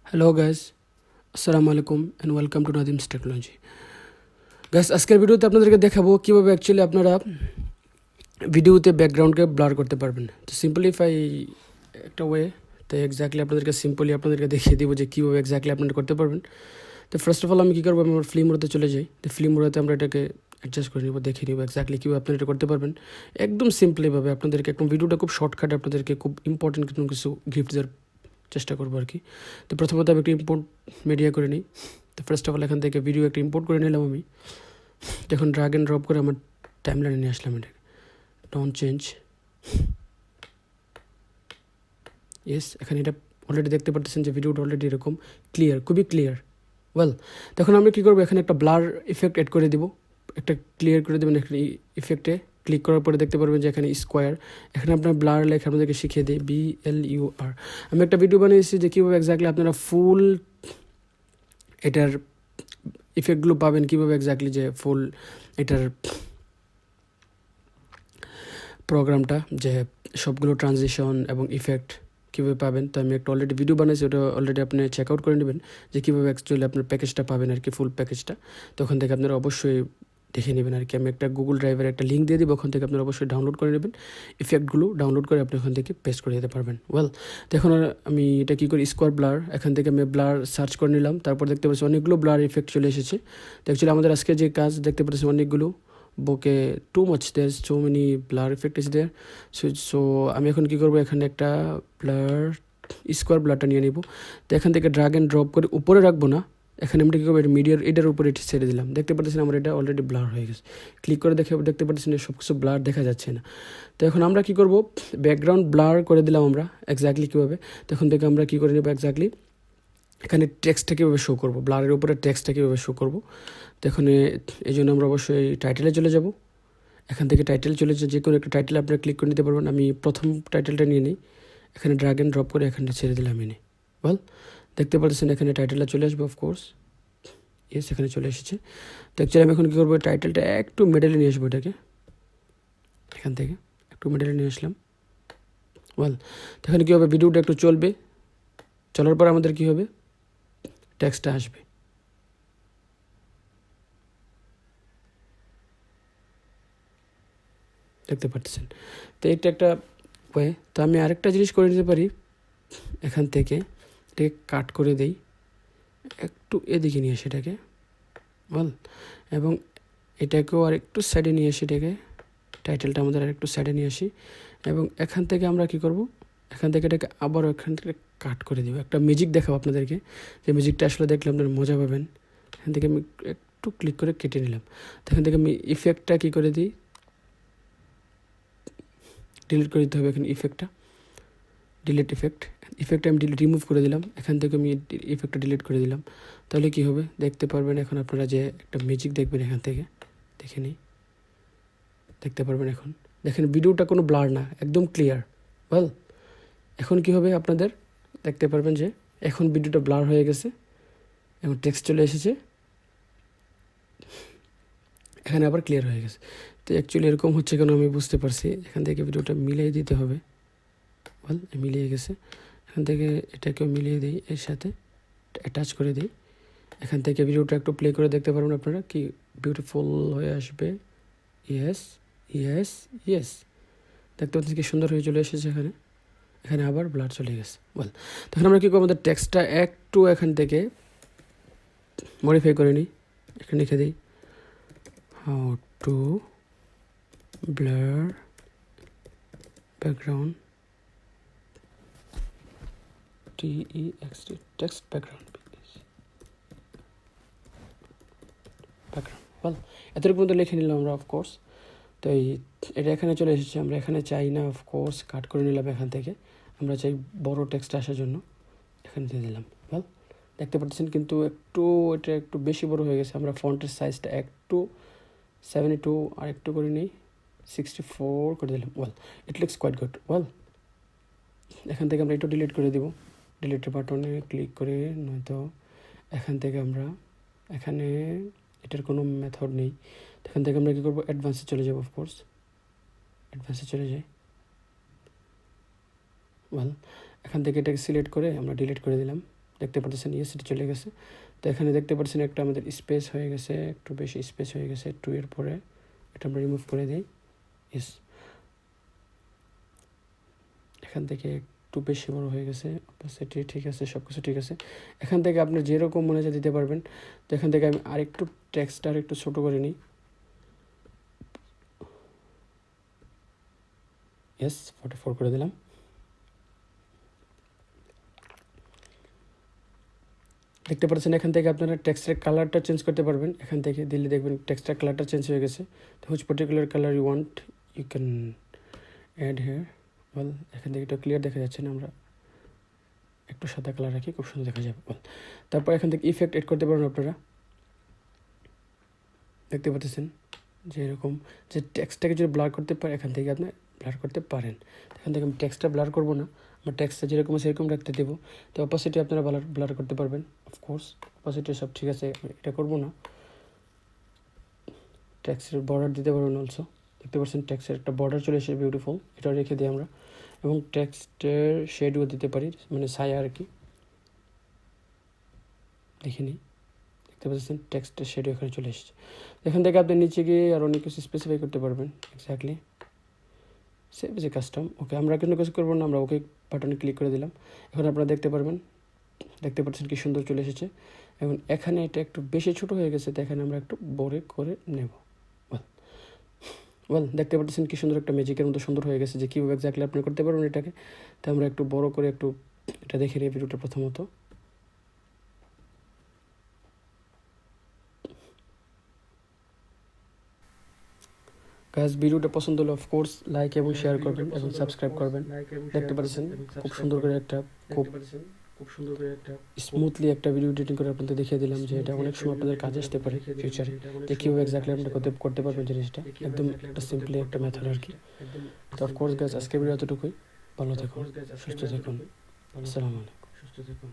Hello guys, আসসালামু আলাইকুম and welcome to Nadim's technology. Guys, আজকের ভিডিওতে আপনাদেরকে দেখাবো কীভাবে অ্যাকচুয়ালি আপনারা ভিডিওতে ব্যাকগ্রাউন্ডকে ব্লার করতে পারবেন। তো সিম্পলিফাই একটা ওয়ে, তো এক্স্যাক্টলি আপনাদেরকে দেখিয়ে দিব যে কীভাবে এক্স্যাক্টলি আপনারা করতে পারবেন। তো ফার্স্ট অফ অল আমি কী করবো, আমি আমার ফিল্মোরাতে চলে যাই। তো ফিল্মোরাতে আমরা এটাকে অ্যাডজাস্ট করে নিব, দেখিয়ে নিব এক্স্যাক্টলি কীভাবে আপনারা এটা করতে পারবেন। একদম সিম্পলিভাবে আপনাদেরকে একদম ভিডিওটা খুব শর্টকাটে আপনাদেরকে খুব ইম্পর্টেন্ট কিছু গিফট দেওয়ার চেষ্টা করবো আর কি। তো প্রথমত আমি একটা ইম্পোর্ট মিডিয়া করে নিই। তো ফার্স্ট অফ অল এখান থেকে ভিডিও একটা ইম্পোর্ট করে নিলাম আমি। যখন ড্র্যাগ অ্যান্ড ড্রপ করে আমার টাইমলাইনে নিয়ে আসলাম এটাকে, ডোন্ট চেঞ্জ। ইয়েস, এখানে এটা অলরেডি দেখতে পারতেছেন যে ভিডিওটা অলরেডি এরকম ক্লিয়ার, খুবই ক্লিয়ার। ওয়েল, তখন আমরা কী করবো, এখানে একটা ব্লার ইফেক্ট অ্যাড করে দিব, একটা ক্লিয়ার করে দেবেন। এখানে ইফেক্টে ক্লিক করার পরে দেখতে পারবেন যে এখানে স্কোয়ার, এখানে আপনার ব্লার লেখা আপনাদেরকে শিখিয়ে দিই, BLUR। আমি একটা ভিডিও বানিয়েছি যে কীভাবে এক্স্যাক্টলি আপনারা ফুল এটার ইফেক্টগুলো পাবেন, কীভাবে এক্স্যাক্টলি যে ফুল এটার প্রোগ্রামটা, যে সবগুলো ট্রানজিশন এবং ইফেক্ট কীভাবে পাবেন। তো আমি একটা অলরেডি ভিডিও বানিয়েছি, ওটা অলরেডি আপনি চেক আউট করে নেবেন যে কীভাবে অ্যাকচুয়ালি আপনার প্যাকেজটা পাবেন আর কি, ফুল প্যাকেজটা। তো ওখান থেকে আপনারা অবশ্যই দেখে নেবেন আর কি। আমি একটা গুগল ড্রাইভের একটা লিঙ্ক দিয়ে দিব, ওখান থেকে আপনারা অবশ্যই ডাউনলোড করে নেবেন। ইফেক্টগুলো ডাউনলোড করে আপনি ওখান থেকে পেস্ট করে দিতে পারবেন। ওয়েল, তো এখন আমি এটা কী করি, স্কোয়ার ব্লার, এখান থেকে আমি ব্লার সার্চ করে নিলাম। তারপর দেখতে পাচ্ছি অনেকগুলো ব্লার ইফেক্ট চলে এসেছে। তো অ্যাকচুয়ালি আমাদের আজকে যে কাজ দেখতে পাচ্ছি অনেকগুলো বকে, too much, there so many blur effect is there. So আমি এখন কী করবো, এখানে একটা ব্লার স্কোয়ার ব্লারটা নিয়ে নিব। তো এখান থেকে ড্র্যাগ অ্যান্ড ড্রপ করে উপরে রাখবো না, এখানে আমরা কী করবো, এটা মিডিয়ার এটার উপরে এটি ছেড়ে দিলাম। দেখতে পাচ্ছেন আমার এটা অলরেডি ব্লার হয়ে গেছে। ক্লিক করে দেখতে পাচ্ছেন সব কিছু ব্লার দেখা যাচ্ছে না। তো এখন আমরা কী করবো, ব্যাকগ্রাউন্ড ব্লার করে দিলাম আমরা এক্স্যাক্টলি কীভাবে। তখন থেকে আমরা কী করে নেবো এক্স্যাক্টলি, এখানে টেক্সটটা কীভাবে শো করবো, ব্লারের উপরে টেক্সটটা কীভাবে শো করবো। তো এখানে এই জন্য আমরা অবশ্যই টাইটেলে চলে যাব। এখান থেকে টাইটেল চলে যে কোনো একটা টাইটেল আপনারা ক্লিক করে নিতে পারবেন। আমি প্রথম টাইটেলটা নিয়ে নিই, এখানে ড্র্যাগ অ্যান্ড ড্রপ করে এখানটা ছেড়ে দিলাম এনে। ওয়েল, দেখতে পাচ্ছেন এখানে টাইটেলটা চলে আসবে অফকোর্স। ইয়েস, এখানে চলে এসেছে। তো অ্যাকচুয়ালি আমি এখন কী করবো, টাইটেলটা একটু মিডলে নিয়ে আসবো, এটাকে এখান থেকে একটু মিডলে নিয়ে আসলাম। ওয়েল, তো এখানে কী হবে, ভিডিওটা একটু চলবে, চলার পর আমাদের কী হবে, টেক্সটটা আসবে। দেখতে পাচ্ছেন, তো এটা একটা ওয়ে। তো আমি আরেকটা জিনিস করে নিতে পারি, এখান থেকে এটাকে কাট করে দেই, একটু এদিকে নিয়ে আসি এটাকে। বল, এবং এটাকেও আর একটু সাইডে নিয়ে আসি, এটাকে টাইটেলটা আমাদের আর একটু সাইডে নিয়ে আসি। এবং এখান থেকে আমরা কি করব, এখান থেকে এটাকে আবারও এখান থেকে কাট করে দেবো। একটা ম্যাজিক দেখাবো আপনাদেরকে, যে ম্যাজিকটা আসলে দেখলে আপনারা মজা পাবেন। এখান থেকে আমি একটু ক্লিক করে কেটে নিলাম। তো এখান থেকে আমি ইফেক্টটা কী করে দিই, ডিলিট করে দিতে হবে। এখানে ইফেক্টটা ডিলিট ইফেক্টটা আমি রিমুভ করে দিলাম। এখান থেকে আমি ইফেক্টটা ডিলিট করে দিলাম। তাহলে কি হবে দেখতে পারবেন। এখন আপনারা যে একটা ম্যাজিক দেখবেন, এখান থেকে দেখে নিই, দেখতে পারবেন। এখন দেখেন ভিডিওটা কোনো ব্লার না, একদম ক্লিয়ার। ওয়েল, এখন কি হবে, আপনাদের দেখতে পারবেন যে এখন ভিডিওটা ব্লার হয়ে গেছে এবং টেক্সট চলে এসেছে, এখানে আবার ক্লিয়ার হয়ে গেছে। তো অ্যাকচুয়ালি এরকম হচ্ছে কেন আমি বুঝতে পারছি। এখান থেকে ভিডিওটা মিলিয়ে দিতে হবে। ওয়েল, মিলিয়ে গেছে। এখান থেকে এটাকেও মিলিয়ে দিই, এর সাথে অ্যাটাচ করে দিই। এখান থেকে ভিডিওটা একটু প্লে করে দেখতে পারবেন আপনারা, কি বিউটিফুল হয়ে আসবে। ইয়েস ইয়েস ইয়েস, দেখতে পাচ্ছেন কি সুন্দর হয়ে চলে এসেছে। এখানে এখানে আবার ব্লার চলে গেছে। বল, তখন আমরা কী করবো, আমাদের টেক্সটটা একটু এখান থেকে মডিফাই করে নিই। এখানে লিখে দিই, how to blur background, TEXT, text background. বল, এতটুকু মধ্যে লিখে নিলাম আমরা অফকোর্স। তো এটা এখানে চলে এসেছে। আমরা এখানে চাই না অফকোর্স, কাট করে নিলাম এখান থেকে। আমরা চাই বড় টেক্সট আসার জন্য, এখানে দিয়ে দিলাম। বল, দেখতে পাচ্ছেন কিন্তু এটা একটু বেশি বড় হয়ে গেছে। আমরা ফন্টের সাইজটা একটু 72 আর একটু করে নিই, 64 করে দিলাম। Well, it looks quite good. Well, এখান থেকে আমরা একটু ডিলিট করে দিব, ডিলিটের বাটনে ক্লিক করে। নয়তো এখান থেকে আমরা এখানে এটার কোনো মেথড নেই। এখান থেকে আমরা কী করবো, অ্যাডভান্সে চলে যাবো। অফকোর্স অ্যাডভান্সে চলে যাই। ওয়েল, এখান থেকে এটাকে সিলেক্ট করে আমরা ডিলিট করে দিলাম। দেখতে পাচ্ছেন ইয়েস এটা চলে গেছে। তো এখানে দেখতে পাচ্ছেন একটা আমাদের স্পেস হয়ে গেছে, একটু বেশি স্পেস হয়ে গেছে 2 এর পরে, এটা আমরা রিমুভ করে দিই। ইয়েস, এখান থেকে একটু বেশি বড় হয়ে গেছে, অপাসিটি ঠিক আছে, সব কিছু ঠিক আছে। এখান থেকে আপনি যেরকম মনে হয় দিতে পারবেন। তো এখান থেকে আমি আরেকটু টেক্সটটা আরেকটু ছোটো করে নিই। ইয়েস 44 করে দিলাম। দেখতে পাচ্ছেন এখান থেকে আপনারা টেক্সটের কালারটা চেঞ্জ করতে পারবেন। এখান থেকে দিলে দেখবেন টেক্সটের কালারটা চেঞ্জ হয়ে গেছে। তো which particular colour you want you can add here. Well, এখান থেকে একটু ক্লিয়ার দেখা যাচ্ছে না, আমরা একটু সাদা কালার রাখি, খুব সুন্দর দেখা যাবে। ওয়েল, তারপর এখান থেকে ইফেক্ট এড করতে পারবেন আপনারা। দেখতে পাচ্ছেন যে এরকম যে টেক্সটটাকে যদি ব্লার করতে পারে, এখান থেকে আপনি ব্লার করতে পারেন। এখান থেকে আমি টেক্সটটা ব্লার করবো না, আমার টেক্সটটা যেরকম সেরকম রাখতে দেবো। তো অপাসিটি আপনারা ব্লার করতে পারবেন, অফকোর্স অপাসিটি সব ঠিক আছে, এটা করবো না। টেক্সটের বর্ডার দিতে পারবেন অলসো। দেখতে পাচ্ছেন টেক্সটের একটা বর্ডার চলে এসে বিউটিফুল, এটাও রেখে দিই আমরা। এবং টেক্সটের শেডও দিতে পারি, মানে ছায়া আর কি, দেখে নিই। দেখতে পাচ্ছেন টেক্সটের শেডও এখানে চলে এসেছে। এখান থেকে আপনি নিচে গিয়ে আর অনেক কিছু স্পেসিফাই করতে পারবেন। এক্স্যাক্টলি সেভ যে কাস্টম। ওকে, আমরা কিন্তু কিছু করবো না, আমরা ওকে বাটনে ক্লিক করে দিলাম। এখন আপনারা দেখতে পারবেন, দেখতে পাচ্ছেন কি সুন্দর চলে এসেছে। এখন এখানে এটা একটু বেশি ছোট হয়ে গেছে, তো এখানে আমরা একটু বড় করে নেব। ওয়েল, দেখতে পাচ্ছেন কি সুন্দর একটা ম্যাজিকের মতো সুন্দর হয়ে গেছে, যে কীভাবে এক্স্যাক্টলি আপনি করতে পারবেন এটাকে। তো আমরা একটু বড় করে একটু এটা দেখে নিই ভিডিওটা প্রথমত। গাইস, ভিডিওটা পছন্দ হলে অফকোর্স লাইক এবং শেয়ার করবেন এবং সাবস্ক্রাইব করবেন। দেখতে পাচ্ছেন খুব সুন্দর করে একটা খুব স্মুথলি একটা ভিডিও এডিটিং করে আপনাদের দেখিয়ে দিলাম, যে এটা অনেক সময় আপনাদের কাজে আসতে পারে ফিউচারে, যে কীভাবে এক্স্যাক্টলি আপনি করতে পারবেন জিনিসটা। একদম একটা সিম্পলি একটা মেথড আর কি। তো অফকোর্স গাইস, আজকের ভিডিও এতটুকুই। ভালো থাকুন, সুস্থ থাকুন, আসসালামু আলাইকুম।